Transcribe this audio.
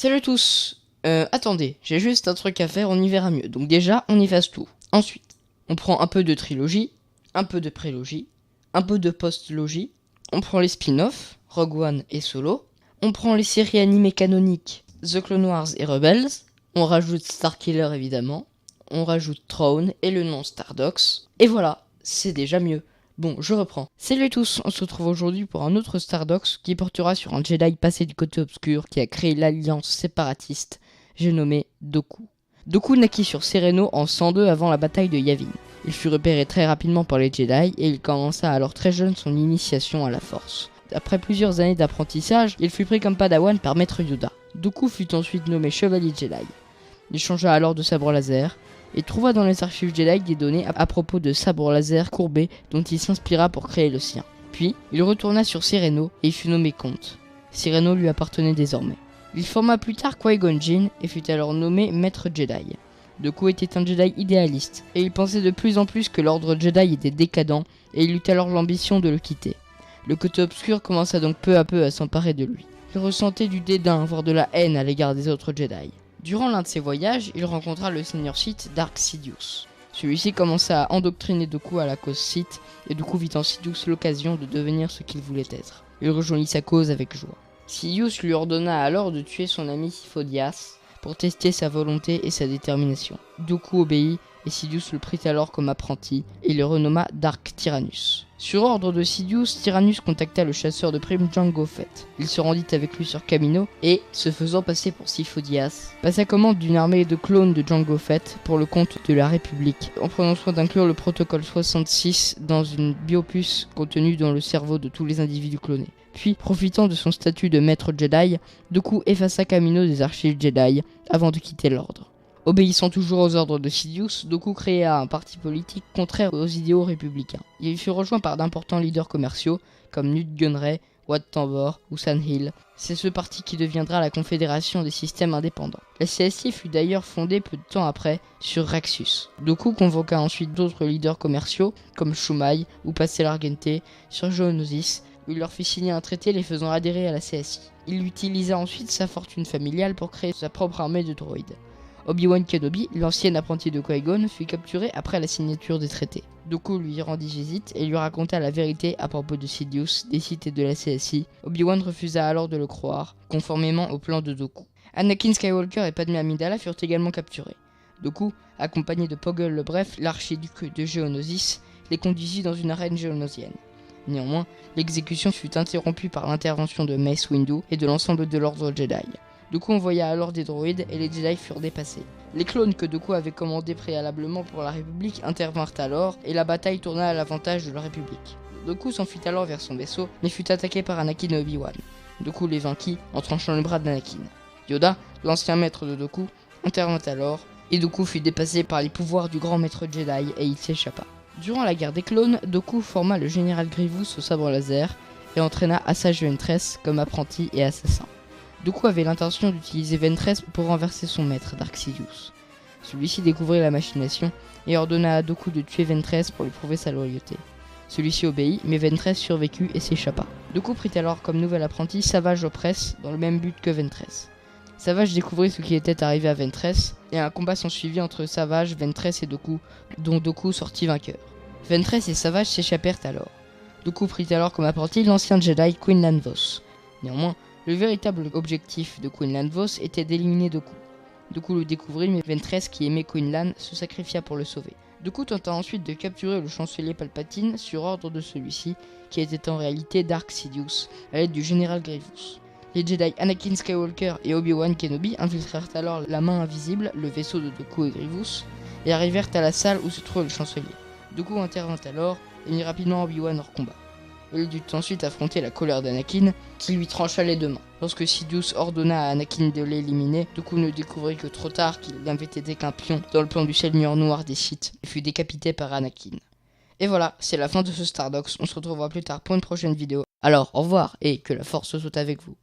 Salut à tous. Attendez, j'ai juste un truc à faire, on y verra mieux. Donc déjà, on efface tout. Ensuite, on prend un peu de trilogie, un peu de prélogie, un peu de post-logie. On prend les spin-offs, Rogue One et Solo. On prend les séries animées canoniques, The Clone Wars et Rebels. On rajoute Starkiller évidemment. On rajoute Throne et le nom Stardox. Et voilà, c'est déjà mieux. Bon, je reprends. Salut à tous, on se retrouve aujourd'hui pour un autre Stardox qui portera sur un Jedi passé du côté obscur qui a créé l'alliance séparatiste, j'ai nommé Dooku. Dooku naquit sur Serenno en 102 avant la bataille de Yavin. Il fut repéré très rapidement par les Jedi et il commença alors très jeune son initiation à la Force. Après plusieurs années d'apprentissage, il fut pris comme Padawan par Maître Yoda. Dooku fut ensuite nommé Chevalier Jedi. Il changea alors de sabre laser et trouva dans les archives Jedi des données à propos de sabres laser courbés dont il s'inspira pour créer le sien. Puis, il retourna sur Serenno et fut nommé comte. Serenno lui appartenait désormais. Il forma plus tard Qui-Gon Jinn et fut alors nommé Maître Jedi. Dooku était un Jedi idéaliste et il pensait de plus en plus que l'ordre Jedi était décadent et il eut alors l'ambition de le quitter. Le côté obscur commença donc peu à peu à s'emparer de lui. Il ressentait du dédain, voire de la haine à l'égard des autres Jedi. Durant l'un de ses voyages, il rencontra le seigneur Sith Dark Sidious. Celui-ci commença à endoctriner Dooku à la cause Sith, et Dooku vit en Sidious l'occasion de devenir ce qu'il voulait être. Il rejoignit sa cause avec joie. Sidious lui ordonna alors de tuer son ami Sifo-Dyas pour tester sa volonté et sa détermination. Dooku obéit, et Sidious le prit alors comme apprenti, et le renomma Dark Tyrannus. Sur ordre de Sidious, Tyrannus contacta le chasseur de primes Jango Fett. Il se rendit avec lui sur Kamino et, se faisant passer pour Sifo-Dyas, passa commande d'une armée de clones de Jango Fett pour le compte de la République, en prenant soin d'inclure le protocole 66 dans une biopuce contenue dans le cerveau de tous les individus clonés. Puis, profitant de son statut de maître Jedi, Dooku effaça Kamino des archives Jedi avant de quitter l'ordre. Obéissant toujours aux ordres de Sidious, Dooku créa un parti politique contraire aux idéaux républicains. Il fut rejoint par d'importants leaders commerciaux comme Nute Gunray, Wat Tambor ou San Hill. C'est ce parti qui deviendra la Confédération des systèmes indépendants. La CSI fut d'ailleurs fondée peu de temps après sur Raxus. Dooku convoqua ensuite d'autres leaders commerciaux comme Shumai ou Pastel Gente sur Geonosis, où il leur fit signer un traité les faisant adhérer à la CSI. Il utilisa ensuite sa fortune familiale pour créer sa propre armée de droïdes. Obi-Wan Kenobi, l'ancien apprenti de Qui-Gon, fut capturé après la signature des traités. Dooku lui rendit visite et lui raconta la vérité à propos de Sidious, des Sith et de la CSI. Obi-Wan refusa alors de le croire, conformément au plan de Dooku. Anakin Skywalker et Padmé Amidala furent également capturés. Dooku, accompagné de Poggle le Bref, l'archiduc de Geonosis, les conduisit dans une arène géonosienne. Néanmoins, l'exécution fut interrompue par l'intervention de Mace Windu et de l'ensemble de l'ordre Jedi. Dooku envoya alors des droïdes et les Jedi furent dépassés. Les clones que Dooku avait commandés préalablement pour la République intervinrent alors et la bataille tourna à l'avantage de la République. Dooku s'enfuit alors vers son vaisseau mais fut attaqué par Anakin et Obi-Wan. Dooku les vainquit en tranchant le bras d'Anakin. Yoda, l'ancien maître de Dooku, intervint alors et Dooku fut dépassé par les pouvoirs du grand maître Jedi et il s'échappa. Durant la guerre des clones, Dooku forma le général Grievous au sabre laser et entraîna Asajj Ventress comme apprenti et assassin. Dooku avait l'intention d'utiliser Ventress pour renverser son maître, Dark Sidious. Celui-ci découvrit la machination et ordonna à Dooku de tuer Ventress pour lui prouver sa loyauté. Celui-ci obéit, mais Ventress survécut et s'échappa. Dooku prit alors comme nouvel apprenti Savage Opress dans le même but que Ventress. Savage découvrit ce qui était arrivé à Ventress et un combat s'ensuivit entre Savage, Ventress et Dooku, dont Dooku sortit vainqueur. Ventress et Savage s'échappèrent alors. Dooku prit alors comme apprenti l'ancien Jedi Quinlan Vos. Néanmoins, le véritable objectif de Quinlan Vos était d'éliminer Dooku. Dooku le découvrit, mais Ventress, qui aimait Quinlan, se sacrifia pour le sauver. Dooku tenta ensuite de capturer le chancelier Palpatine sur ordre de celui-ci, qui était en réalité Dark Sidious, à l'aide du général Grievous. Les Jedi Anakin Skywalker et Obi-Wan Kenobi infiltrèrent alors la main invisible, le vaisseau de Dooku et Grievous, et arrivèrent à la salle où se trouvait le chancelier. Dooku intervint alors et mit rapidement Obi-Wan hors combat. Il dut ensuite affronter la colère d'Anakin, qui lui trancha les deux mains. Lorsque Sidious ordonna à Anakin de l'éliminer, Dooku ne découvrit que trop tard qu'il n'avait été qu'un pion dans le plan du Seigneur Noir des Sith et fut décapité par Anakin. Et voilà, c'est la fin de ce Stardox, on se retrouvera plus tard pour une prochaine vidéo. Alors, au revoir et que la force soit avec vous.